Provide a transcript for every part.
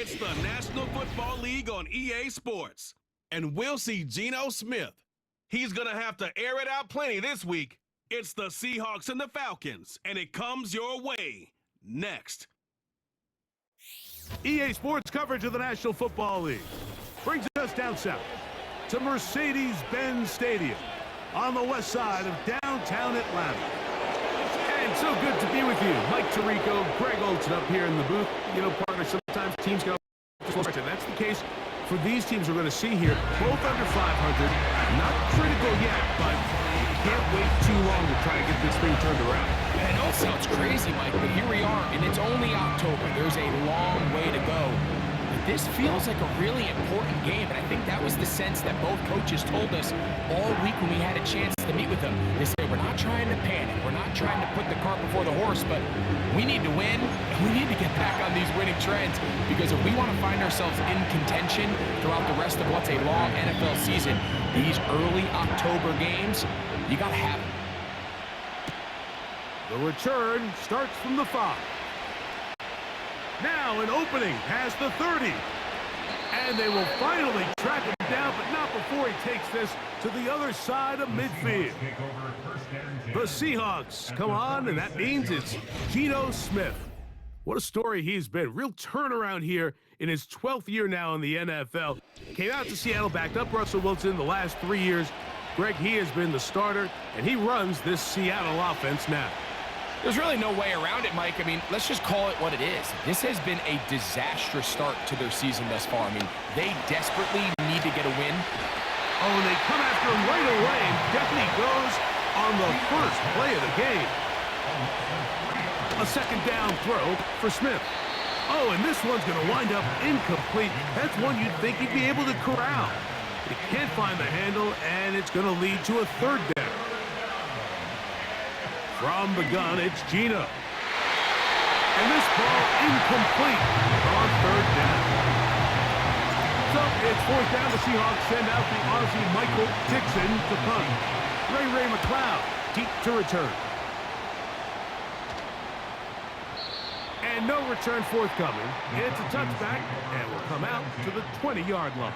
It's the National Football League on EA Sports. And we'll see Geno Smith. He's going to have to air it out plenty this week. It's the Seahawks and the Falcons, and it comes your way next. EA Sports coverage of the National Football League brings us down south to Mercedes-Benz Stadium on the west side of downtown Atlanta. And so good to be with you. Mike Tirico, Greg Olson up here in the booth. You know, partner, sometimes teams go, and that's the case for these teams we're going to see here. Both under 500. Not critical yet, but can't wait too long to try to get this thing turned around. I know it sounds crazy, Mike, but here we are, and it's only October. There's a long way to go. But this feels like a really important game, and I think that was the sense that both coaches told us all week when we had a chance to meet with them. They said, we're not trying to panic. We're not trying to put the cart before the horse, but we need to win, and we need to get back on these winning trends, because if we want to find ourselves in contention throughout the rest of what's a long NFL season, these early October games, you got to have them. The return starts from the 5. Now an opening past the 30. And they will finally track him down, but not before he takes this to the other side of midfield. The Seahawks come on, and that means it's Geno Smith. What a story he's been. Real turnaround here in his 12th year now in the NFL. Came out to Seattle, backed up Russell Wilson the last 3 years. Greg, he has been the starter, and he runs this Seattle offense now. There's really no way around it, Mike. I mean, let's just call it what it is. This has been a disastrous start to their season thus far. I mean, they desperately need to get a win. Oh, and they come after him right away, and definitely goes on the first play of the game. A second down throw for Smith. Oh, and this one's going to wind up incomplete. That's one you'd think he'd be able to corral. He can't find the handle, and it's going to lead to a third down. From the gun, it's Geno. And this ball incomplete on third down. So it's fourth down. The Seahawks send out the Aussie Michael Dixon to punt. Ray McLeod deep to return. And no return forthcoming. It's a touchback, and will come out to the 20-yard line.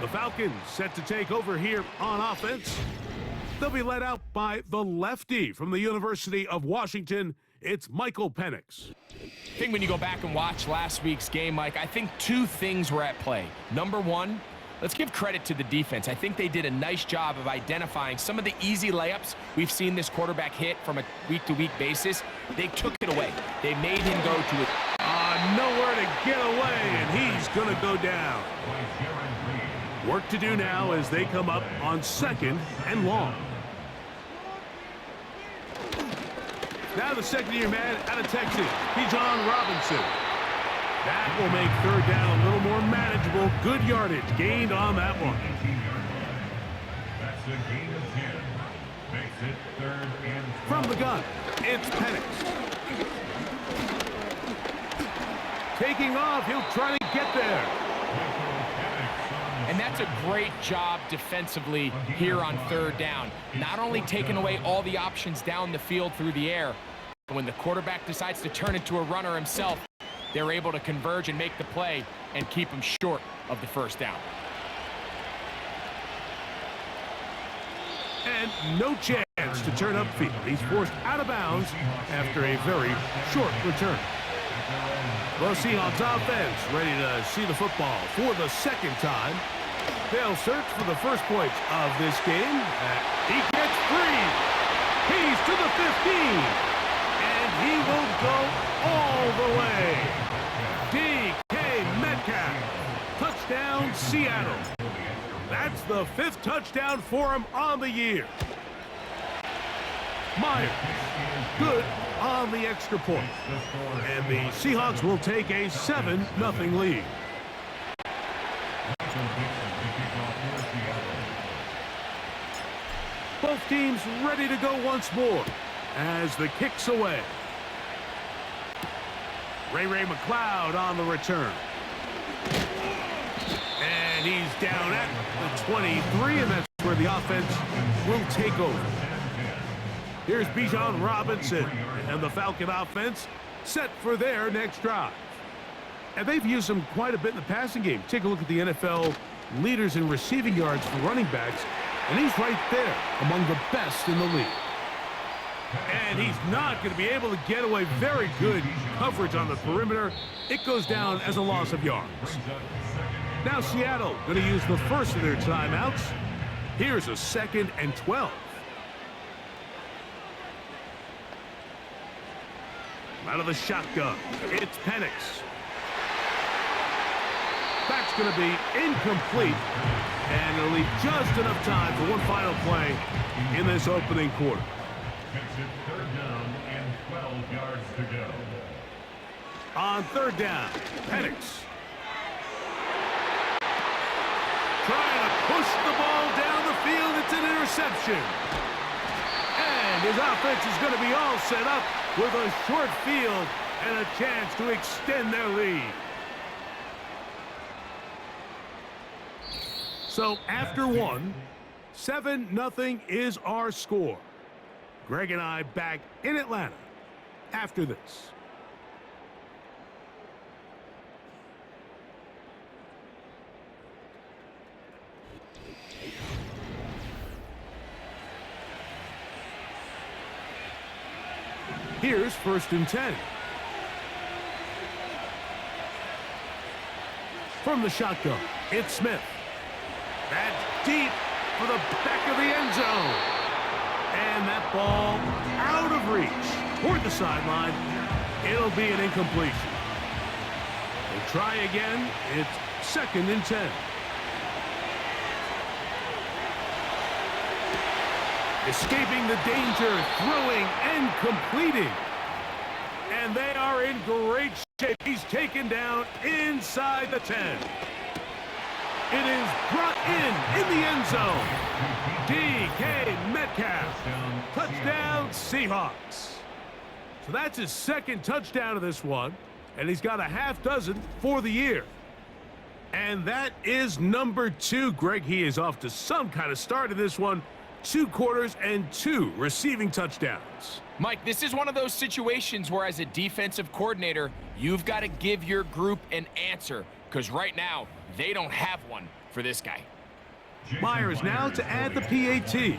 The Falcons set to take over here on offense. They'll be led out by the lefty from the University of Washington. It's Michael Penix. I think when you go back and watch last week's game, Mike, I think two things were at play. Number one, let's give credit to the defense. I think they did a nice job of identifying some of the easy layups we've seen this quarterback hit from a week-to-week basis. They took it away. They made him go to it. Nowhere to get away, and he's going to go down. Work to do now as they come up on second and long. Now the second-year man out of Texas, Bijan Robinson. That will make third down a little more manageable. Good yardage gained on that one. That's a gain of 10. Makes it third and 12. From the gun, it's Penix. Taking off, he'll try to get there. And that's a great job defensively here on third down. Not only taking away all the options down the field through the air, but when the quarterback decides to turn into a runner himself, they're able to converge and make the play and keep him short of the first down. And no chance to turn upfield. He's forced out of bounds after a very short return. Well, Seahawks offense ready to see the football for the second time. They'll search for the first points of this game. He gets free. He's to the 15. And he will go all the way. DK Metcalf. Touchdown, Seattle. That's the 5th touchdown for him on the year. Myers, good on the extra point. And the Seahawks will take a 7-0 lead. Both teams ready to go once more as the kick's away. Ray McLeod on the return. And he's down at the 23, and that's where the offense will take over. Here's Bijan Robinson and the Falcon offense set for their next drive. And they've used him quite a bit in the passing game. Take a look at the NFL leaders in receiving yards for running backs, and he's right there among the best in the league. And he's not going to be able to get away. Very good coverage on the perimeter. It goes down as a loss of yards. Now Seattle going to use the first of their timeouts. Here's a 2nd and 12. Out of the shotgun, it's Penix. That's going to be incomplete, and it'll leave just enough time for one final play in this opening quarter. Makes it 3rd down and 12 yards to go. On 3rd down, Penix. Trying to push the ball down the field. It's an interception. And his offense is going to be all set up with a short field and a chance to extend their lead. So after one, 7-0 is our score. Greg and I back in Atlanta after this. Here's 1st and 10. From the shotgun, it's Smith. That's deep for the back of the end zone. And that ball out of reach toward the sideline. It'll be an incompletion. They try again. It's 2nd and 10. Escaping the danger, throwing and completing. And they are in great shape. He's taken down inside the 10. It is brought in the end zone. DK Metcalf. Touchdown, Seahawks. So that's his 2nd touchdown of this one. And he's got a half dozen for the year. And that is number 2. Greg, he is off to some kind of start in this one. 2 quarters and 2 receiving touchdowns. Mike, this is one of those situations where as a defensive coordinator, you've got to give your group an answer, because right now, they don't have one for this guy. Myers now to add the PAT.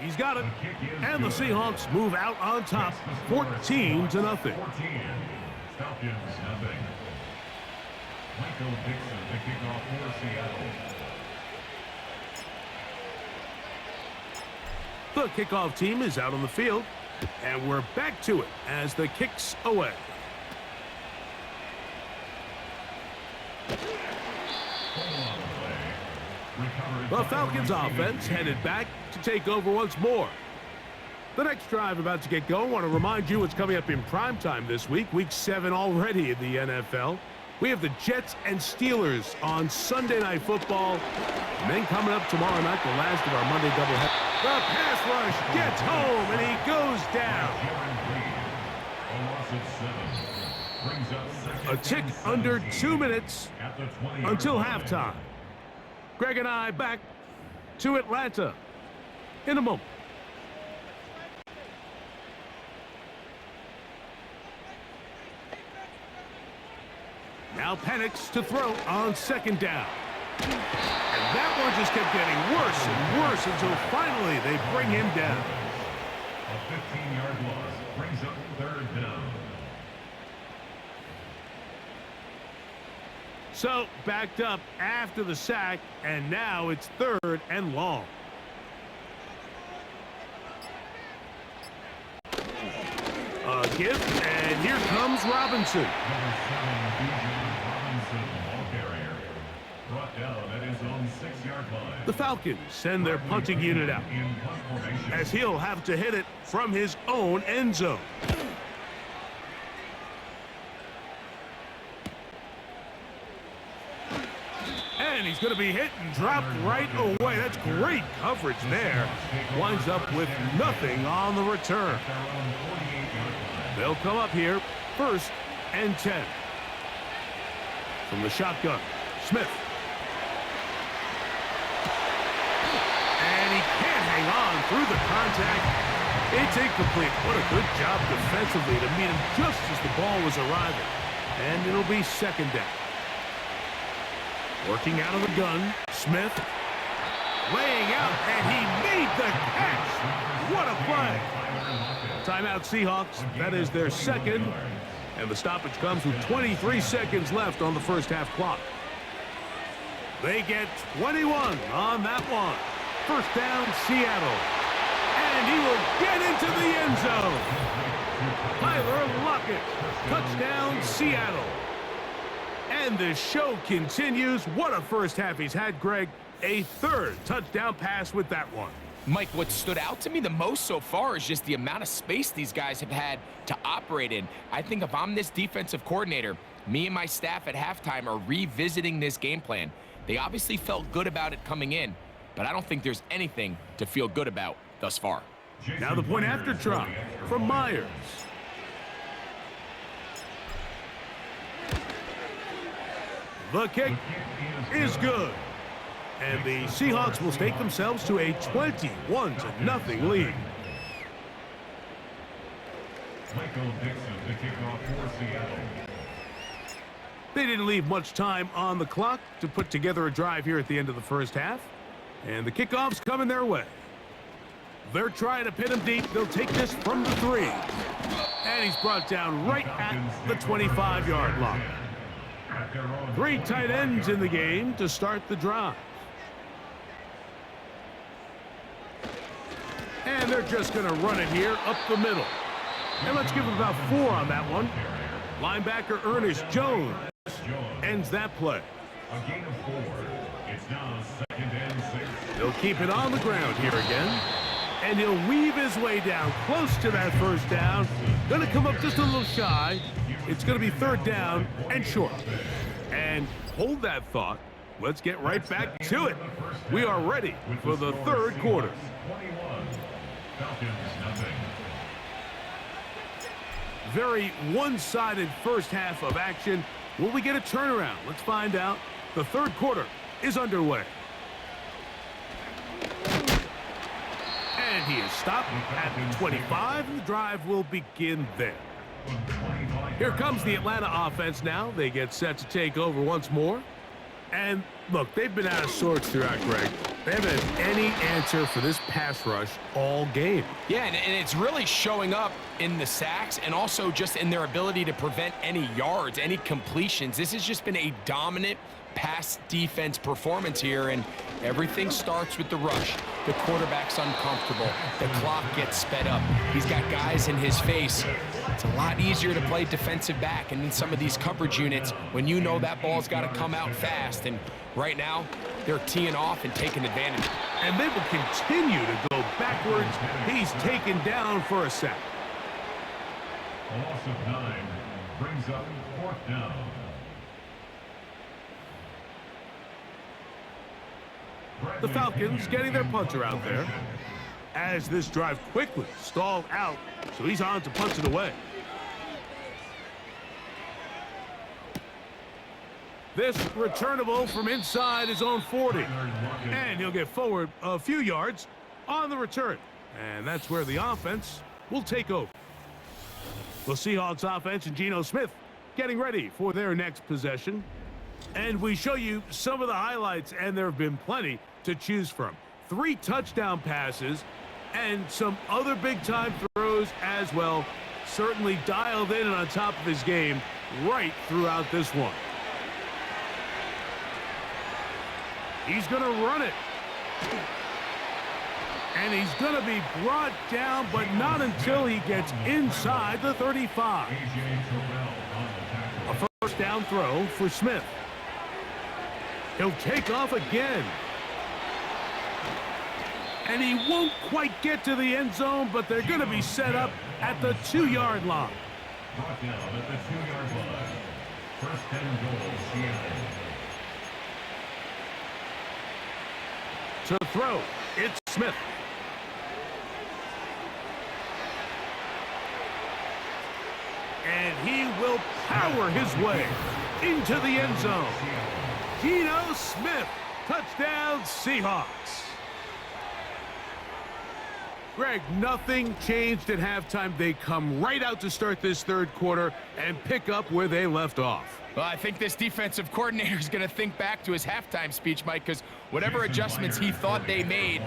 He's got it. And the Seahawks move out on top, 14-0. Falcons, nothing. Michael Dixon, the kickoff for Seattle. The kickoff team is out on the field, and we're back to it as the kick's away. The Falcons offense headed back to take over once more. The next drive about to get going. I want to remind you what's coming up in primetime this week. Week 7 already in the NFL. We have the Jets and Steelers on Sunday Night Football. And then coming up tomorrow night, the last of our Monday doubleheader. The pass rush gets home, and he goes down. A tick under 2 minutes until halftime. Greg and I back to Atlanta in a moment. Now Penix to throw on 2nd down. And that one just kept getting worse and worse until finally they bring him down. A 15-yard loss brings up 3rd down. So backed up after the sack, and now it's 3rd and long. A gift, and here comes Robinson. Number 7, Robinson, ball carrier. Brought down at his own 6-yard line. The Falcons send their punting unit out, In punt formation. as he'll have to hit it from his own end zone. And he's going to be hit and dropped right away. That's great coverage there. Winds up with nothing on the return. Their own 48-yard line. They'll come up here, 1st and 10. From the shotgun, Smith. And he can't hang on through the contact. It's incomplete. What a good job defensively to meet him just as the ball was arriving. And it'll be second down. Working out of the gun, Smith. Laying out, and he made the catch. What a play. Timeout Seahawks. That is their second. And the stoppage comes with 23 seconds left on the first half clock. They get 21 on that one. First down, Seattle. And he will get into the end zone. Tyler Lockett. Touchdown, Seattle. And the show continues. What a first half he's had, Greg. A third touchdown pass with that one. Mike, what stood out to me the most so far is just the amount of space these guys have had to operate in. I think if I'm this defensive coordinator, me and my staff at halftime are revisiting this game plan. They obviously felt good about it coming in, but I don't think there's anything to feel good about thus far. Now the point after try from Myers. The kick is good. And the Seahawks will stake themselves to a 21-0 lead. Michael Dixon to kick off for Seattle. They didn't leave much time on the clock to put together a drive here at the end of the first half. And the kickoff's coming their way. They're trying to pin him deep. They'll take this from the 3. And he's brought down right at the 25-yard line. 3 tight ends in the game to start the drive. And they're just going to run it here up the middle. And let's give them about 4 on that one. Linebacker Ernest Jones ends that play. A gain of 4. It's now 2nd and 6. They'll keep it on the ground here again. And he'll weave his way down close to that first down. Going to come up just a little shy. It's going to be 3rd down and short. And hold that thought. Let's get right back to it. We are ready for the 3rd quarter. 21. Falcons nothing. Very one-sided first half of action. Will we get a turnaround? Let's find out. The 3rd quarter is underway. And he is stopped at the 25, and the drive will begin there. Here comes the Atlanta offense now. They get set to take over once more. And look, they've been out of sorts throughout, Greg. They haven't had any answer for this pass rush all game. Yeah, and it's really showing up in the sacks and also just in their ability to prevent any yards, any completions. This has just been a dominant pass defense performance here, and everything starts with the rush. The quarterback's uncomfortable. The clock gets sped up. He's got guys in his face. It's a lot easier to play defensive back, and in some of these coverage units, when you know that ball's got to come out fast, and right now, they're teeing off and taking advantage. And they will continue to go backwards. He's taken down for a sack. A loss of 9 brings up 4th down. The Falcons getting their punter out there as this drive quickly stalled out, so he's on to punch it away. This returnable from inside his own 40, and he'll get forward a few yards on the return, and that's where the offense will take over. The Seahawks offense and Geno Smith getting ready for their next possession. And we show you some of the highlights, and there have been plenty to choose from. 3 touchdown passes and some other big-time throws as well. Certainly dialed in and on top of his game right throughout this one. He's going to run it. And he's going to be brought down, but not until he gets inside the 35. A first down throw for Smith. He'll take off again. And he won't quite get to the end zone, but they're going to be set up at the 2-yard line. Brought down at the 2-yard line. 1st and goal, Seattle. To throw, it's Smith. And he will power his way into the end zone. Geno Smith, touchdown Seahawks. Greg, nothing changed at halftime. They come right out to start this third quarter and pick up where they left off. Well, I think this defensive coordinator is going to think back to his halftime speech, Mike, because whatever adjustments he thought they made,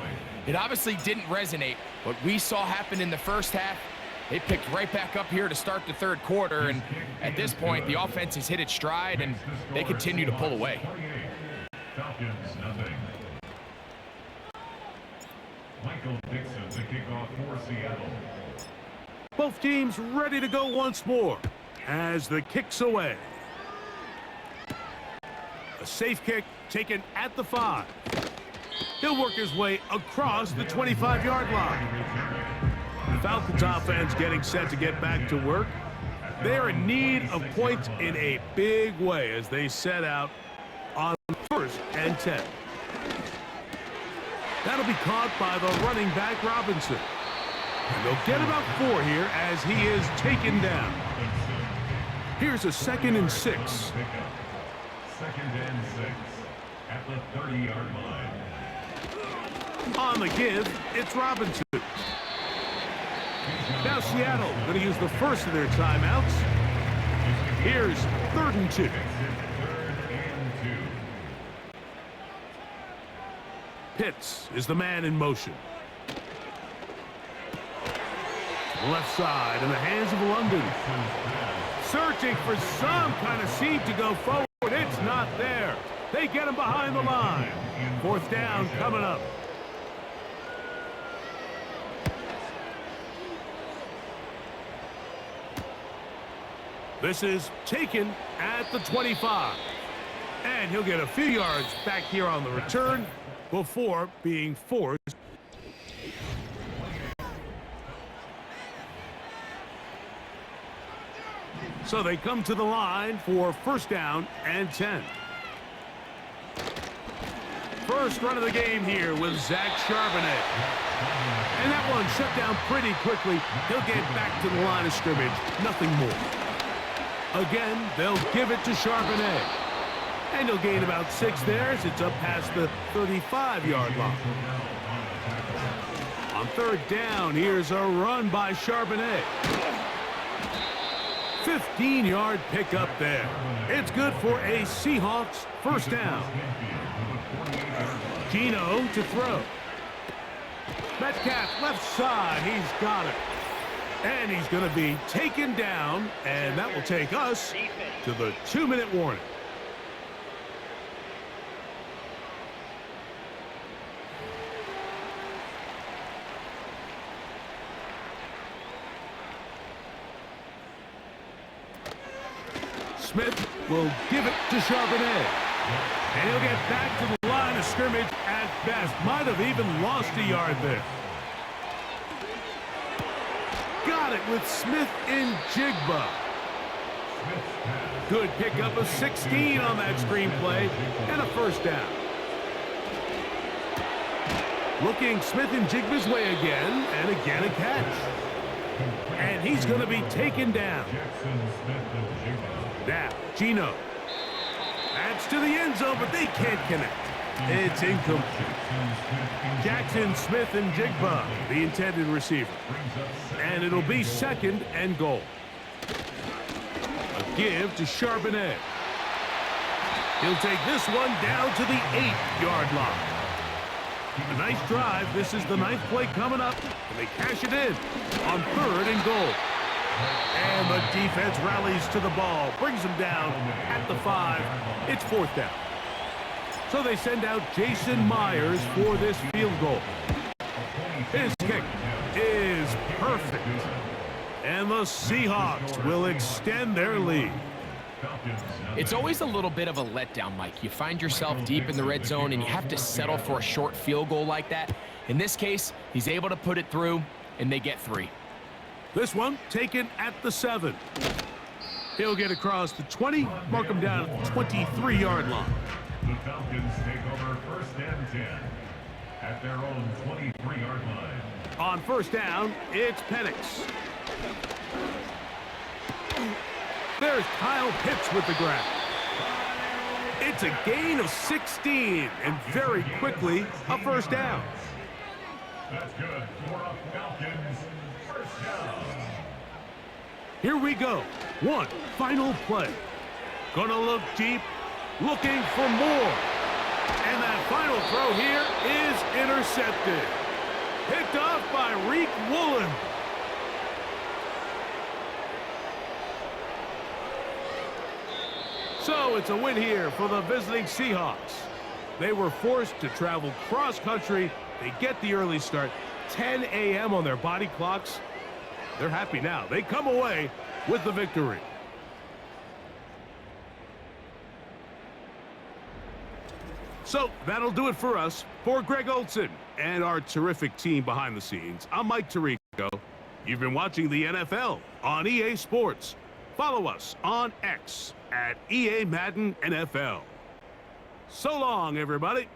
it obviously didn't resonate. What we saw happen in the first half, they picked right back up here to start the third quarter, and at this point, the offense has hit its stride, and they continue to pull away. Falcons, nothing. Michael Dixon to kick off for Seattle. Both teams ready to go once more as the kick's away. A safe kick taken at the 5. He'll work his way across the 25-yard line. The Falcons offense getting set to get back to work. They're in need of points in a big way as they set out on 1st and 10. That'll be caught by the running back Robinson. And they'll get about 4 here as he is taken down. Here's a 2nd and 6. 2nd and 6 at the 30-yard line. On the give, it's Robinson. Now Seattle going to use the first of their timeouts. Here's 3rd and 2. 3rd and 2. Pitts is the man in motion. Left side in the hands of London. Searching for some kind of seed to go forward. It's not there. They get him behind the line. 4th down coming up. This is taken at the 25. And he'll get a few yards back here on the return before being forced. So they come to the line for 1st down and 10. First run of the game here with Zach Charbonnet. And that one shut down pretty quickly. He'll get back to the line of scrimmage. Nothing more. Again, they'll give it to Charbonnet. And he'll gain about 6 there as it's up past the 35-yard line. On 3rd down, here's a run by Charbonnet. 15-yard pickup there. It's good for a Seahawks 1st down. Gino to throw. Metcalf left side. He's got it. And he's going to be taken down, and that will take us to the 2-minute warning. Smith will give it to Charbonnet. And he'll get back to the line of scrimmage at best. Might have even lost a yard there. Got it with Smith in Jigba. Good pickup of 16 on that screenplay and a 1st down. Looking Smith in Jigba's way again, and again a catch. And he's going to be taken down. Now, Gino. That's to the end zone, but they can't connect. It's incomplete. Jackson, Smith, and Jigba, the intended receiver. And it'll be 2nd and goal. A give to Charbonnet. He'll take this one down to the 8-yard line. A nice drive. This is the 9th play coming up, and they cash it in on 3rd and goal. And the defense rallies to the ball, brings him down at the 5. It's 4th down. So they send out Jason Myers for this field goal. His kick is perfect. And the Seahawks will extend their lead. It's always a little bit of a letdown, Mike. You find yourself deep in the red zone and you have to settle for a short field goal like that. In this case, he's able to put it through, and they get 3. This one taken at the 7. He'll get across the 20, mark him down at the 23-yard line. The Falcons take over 1st and 10 at their own 23-yard line. On 1st down, it's Penix. There's Kyle Pitts with the grab. It's a gain of 16, and very quickly, a 1st down. That's good for a Falcons first down. Here we go. One final play. Gonna look deep, looking for more. And that final throw here is intercepted. Picked off by Reek Woolen. So it's a win here for the visiting Seahawks. They were forced to travel cross-country. They get the early start, 10 a.m. on their body clocks. They're happy now. They come away with the victory. So that'll do it for us. For Greg Olson and our terrific team behind the scenes, I'm Mike Tirico. You've been watching the NFL on EA Sports. Follow us on X at EA Madden NFL. So long, everybody.